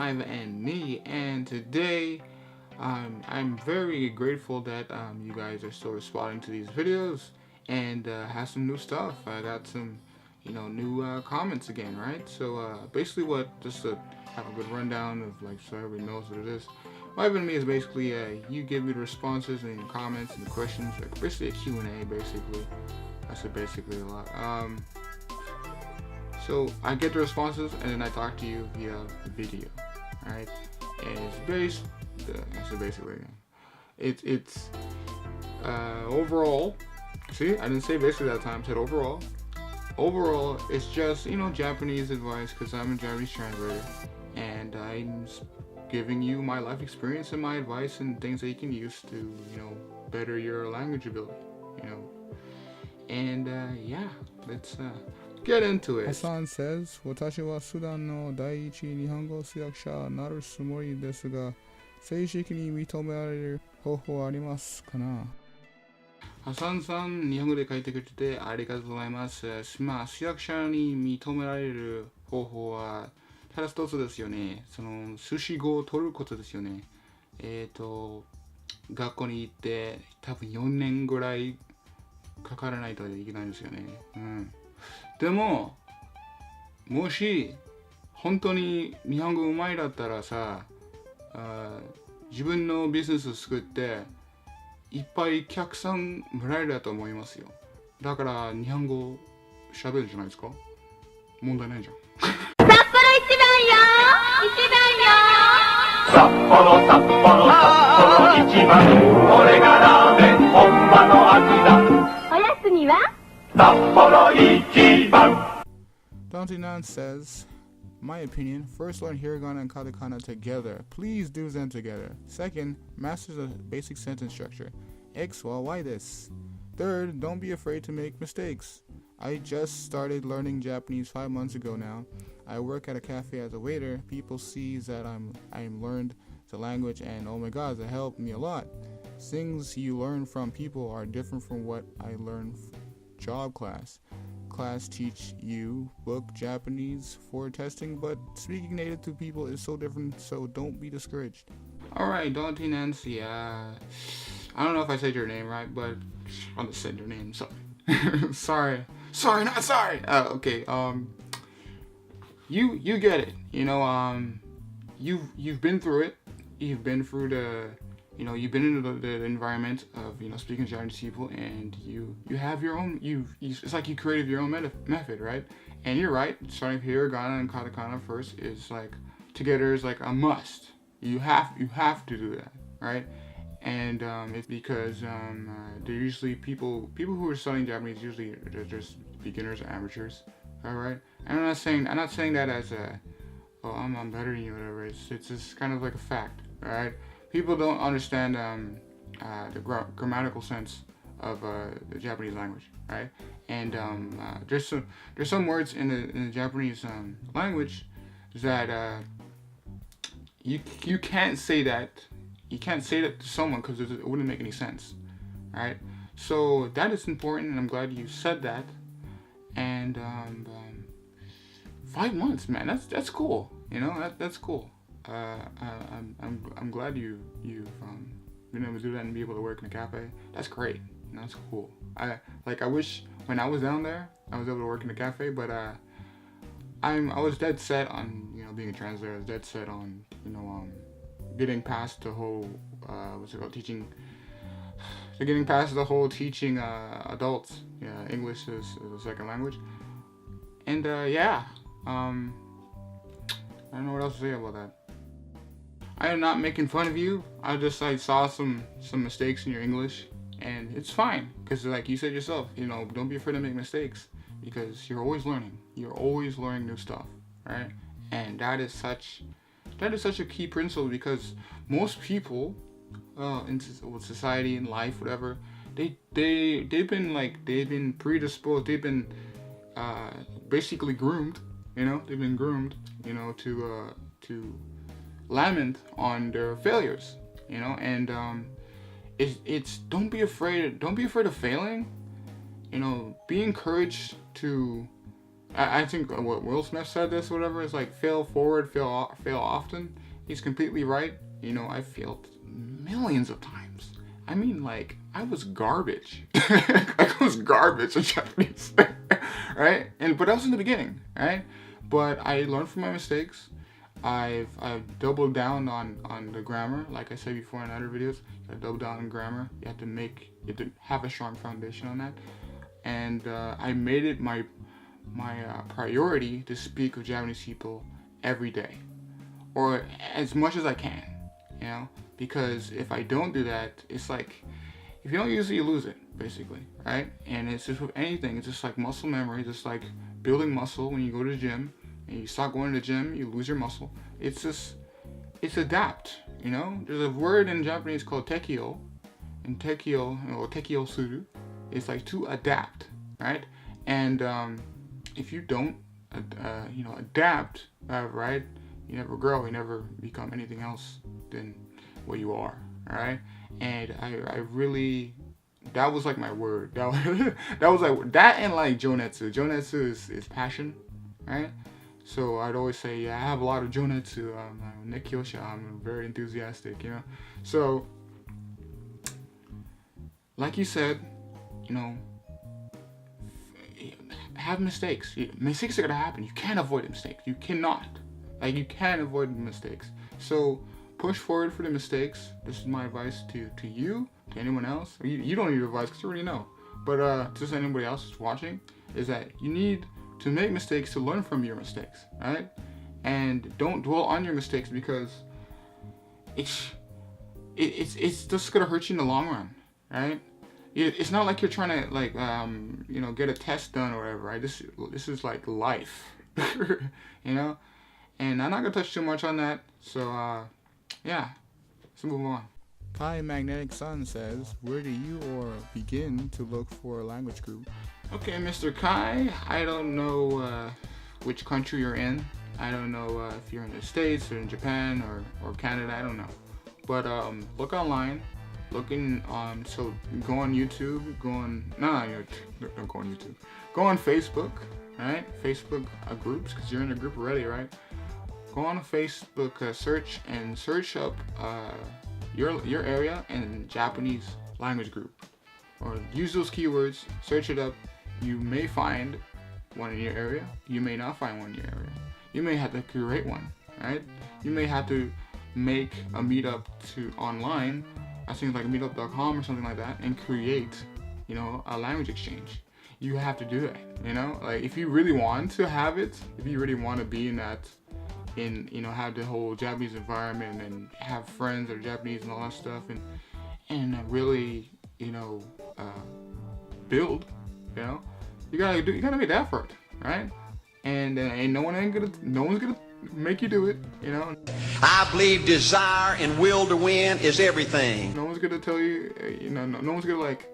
Myva and Me, and today I'm very grateful that you guys are still responding to these videos and have some new stuff. I got some new comments again, right? So basically just to have a good rundown of so everybody knows what it is. Myva and Me is basically you give me the responses and your comments and the questions, like basically a Q&A basically. That's basically a lot. So I get the responses and then I talk to you via video, right? And it's overall. See, I didn't say basically that time. I said overall. Overall, it's just Japanese advice because I'm a Japanese translator, and I'm giving you my life experience and my advice and things that you can use to better your language ability, And yeah, let's get into it. Hassan says, 私はスダンの第一日本語通訳者になるつもりですが、正式に認められる方法はありますかな？ハサンさん、日本語で書いてくれてありがとうございます。まあ、通訳者に認められる方法はただ一つですよね。その寿司語を取ることですよね。学校に行って多分4年ぐらいかからないといけないんですよね。でも、もし本当に日本語うまいだったらさ、自分のビジネスを作っていっぱい客さんもらえるだと思いますよ。だから日本語喋るんじゃないですか？問題ないじゃん。札幌一番よ、一番よ。札幌一番。これがラーメン本場の味だ。おやつには札幌一番。Dantinan says, my opinion, first learn Hiragana and Katakana together. Please do them together. Second, master the basic sentence structure. X, well, why this? Third, don't be afraid to make mistakes. I just started learning Japanese 5 months ago now. I work at a cafe as a waiter. People see that I'm learned the language and oh my god, that helped me a lot. Things you learn from people are different from what I learned job class. Class teach you book Japanese for testing, but speaking native to people is so different, so don't be discouraged. Alright, Dante Nancy, I don't know if I said your name right, but I just said your name, so sorry. Not sorry. Okay, you get it. You've been through it. You've been through you've been in the environment of speaking to Japanese people, and you have your own. It's like you created your own method, right? And you're right. Starting Hiragana and Katakana first is together is a must. You have to do that, right? And it's because they're usually people who are studying Japanese usually they're just beginners or amateurs, all right? And I'm not saying that as I'm better than you, whatever. It's just kind of like a fact, all right? People don't understand the grammatical sense of the Japanese language, right? And there's some words in the Japanese language that you can't say that. You can't say that to someone because it wouldn't make any sense, right? So that is important, and I'm glad you said that. And 5 months, man, that's cool. That's cool. I'm glad you've been able to do that and be able to work in a cafe. That's great. That's cool. I wish when I was down there I was able to work in a cafe, but I was dead set on being a translator. I was dead set on getting past the whole getting past the whole teaching adults English as a second language. And I don't know what else to say about that. I am not making fun of you. I saw some mistakes in your English, and it's fine because like you said yourself, don't be afraid to make mistakes because you're always learning. You're always learning new stuff, right? And that is such a key principle because most people in society, in life, whatever, they've been predisposed. They've been basically groomed. They've been groomed. To lament on their failures. And it's don't be afraid of failing. Be encouraged to I think what Will Smith said this, whatever, is like fail forward, fail often. He's completely right. You know, I failed millions of times. I mean, like, I was garbage. I was garbage in Japanese, right? But that was in the beginning, right? But I learned from my mistakes. I've doubled down on the grammar, like I said before in other videos. You gotta double down on grammar. You have to have a strong foundation on that. And I made it my priority to speak with Japanese people every day, or as much as I can, you know. Because if I don't do that, it's like if you don't use it, you lose it, basically, right? And it's just with anything. It's just like muscle memory. Just like building muscle when you go to the gym. And you stop going to the gym, you lose your muscle. It's adapt, you know? There's a word in Japanese called tekio, and tekio suru. It's like to adapt, right? And if you don't, adapt, right? You never grow, you never become anything else than what you are, all right? And I really, that was like my word. That was like, that and like jonetsu. Jonetsu is passion, right? So I'd always say, yeah, I have a lot of jonetsu, nekyosha, I'm very enthusiastic, you know. So, like you said, you know, have mistakes. Mistakes are gonna happen. You can't avoid mistakes. You cannot. Like, you can't avoid mistakes. So push forward for the mistakes. This is my advice to you, to anyone else. You don't need advice because you already know. But just anybody else who's watching, is that you need to make mistakes to learn from your mistakes, right? And don't dwell on your mistakes, because it's just gonna hurt you in the long run, right? It's not like you're trying to like get a test done or whatever, right? This is like life, you know. And I'm not gonna touch too much on that. So yeah, let's move on. Kai Magnetic Sun says, where do you or begin to look for a language group? Okay, Mr. Kai, I don't know which country you're in. I don't know if you're in the States or in Japan or Canada, I don't know. But look online, so go on YouTube, don't go on YouTube. Go on Facebook, right? Facebook groups, because you're in a group already, right? Go on Facebook, search up your area and Japanese language group, or use those keywords, search it up. You may find one in your area, you may not find one in your area. You may have to create one, right? You may have to make a meetup online, I think like meetup.com or something like that, and create, you know, a language exchange. You have to do that, you know? Like, if you really want to have it, if you really want to be in that, have the whole Japanese environment and have friends that are Japanese and all that stuff, and really, build, you know, you gotta make the effort, right? And no one's gonna make you do it, you know. I believe desire and will to win is everything. No one's gonna tell you, no one's gonna like,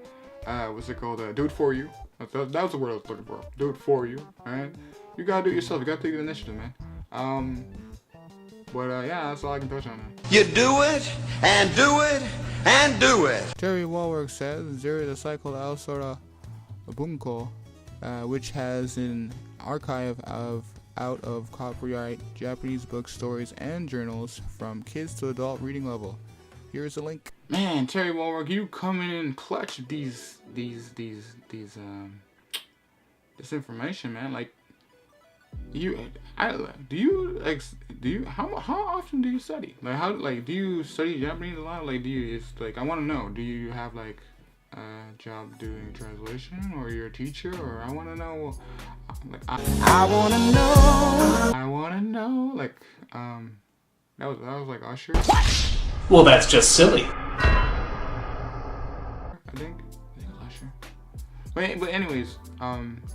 what's it called? Do it for you. That was the word I was looking for. Do it for you, right? You gotta do it yourself. You gotta take the initiative, man. Yeah, that's all I can touch on that. You do it and do it and do it. Terry Walwork says, there is a site called Aosora Bunko, which has an archive of out of copyright Japanese books, stories, and journals from kids to adult reading level. Here's a link. Man, Terry Walwork, you come in and clutch this information, man. Like, how often do you study? Like, do you study Japanese a lot? Like, I want to know, do you have like a job doing translation, or you're a teacher, or I want to know, like, I want to know, like, that was like Usher. Well, that's just silly. I think Usher. But anyways,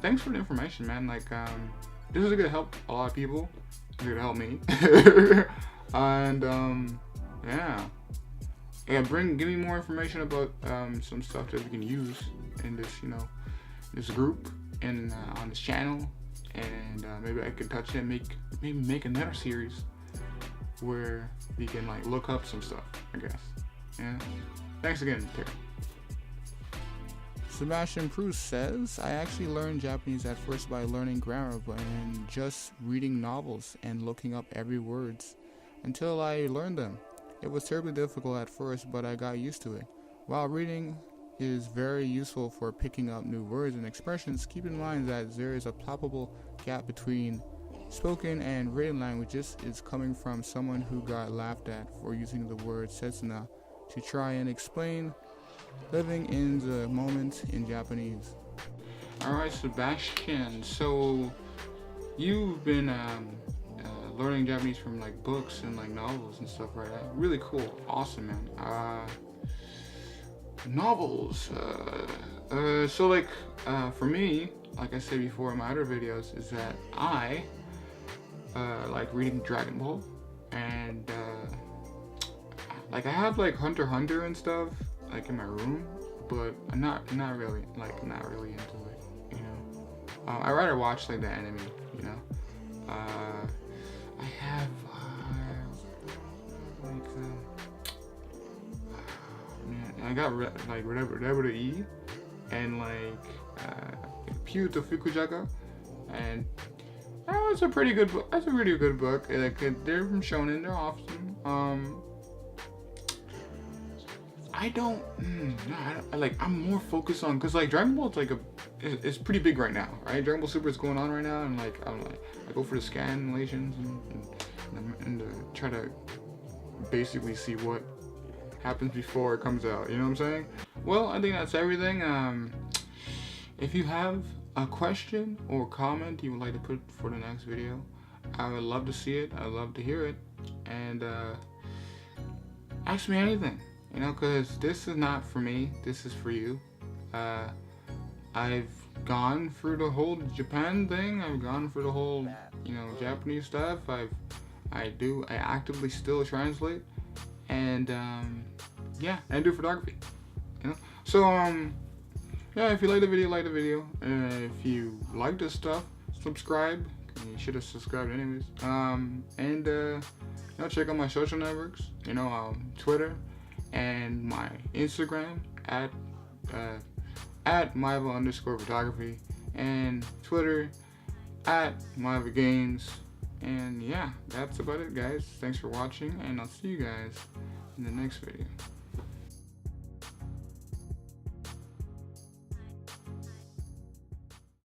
thanks for the information, man. Like, this is gonna help a lot of people. It's gonna help me. And give me more information about some stuff that we can use in this, this group and on this channel. And maybe I can touch it and make another series where we can like look up some stuff, I guess. Yeah. Thanks again, Terry. Sebastian Proust says, I actually learned Japanese at first by learning grammar and just reading novels and looking up every words until I learned them. It was terribly difficult at first, but I got used to it. While reading is very useful for picking up new words and expressions, keep in mind that there is a palpable gap between spoken and written languages. Is coming from someone who got laughed at for using the word setsuna to try and explain living in the moment in Japanese. Alright, Sebastian, so you've been learning Japanese from like books and like novels and stuff, right? Really cool. Awesome, man. Novels. So like for me, like I said before in my other videos, is that I like reading Dragon Ball, and like I have like Hunter x Hunter and stuff like in my room, but I'm not really into it, you know. I rather watch like the anime, you know. I have I got like WWE and like Pew to Fukujaga, and that was a pretty good book. That's a really good book. Like they're from shonen, they're awesome. I'm more focused on, cause like Dragon Ball it's pretty big right now, right? Dragon Ball Super is going on right now, and like I go for the scanlations and try to basically see what happens before it comes out. You know what I'm saying? Well, I think that's everything. If you have a question or comment you would like to put for the next video, I would love to see it. I'd love to hear it, and ask me anything. You know, because this is not for me, this is for you. I've gone through the whole Japan thing, I've gone through the whole, you know, Japanese stuff. I actively still translate, and yeah, and do photography, you know. So yeah, if you like the video, if you like this stuff, subscribe. You should have subscribed anyways. And you know, check out my social networks, you know, Twitter and my Instagram at Myva_photography, and Twitter at Myva Games. And yeah, that's about it, guys. Thanks for watching, and I'll see you guys in the next video.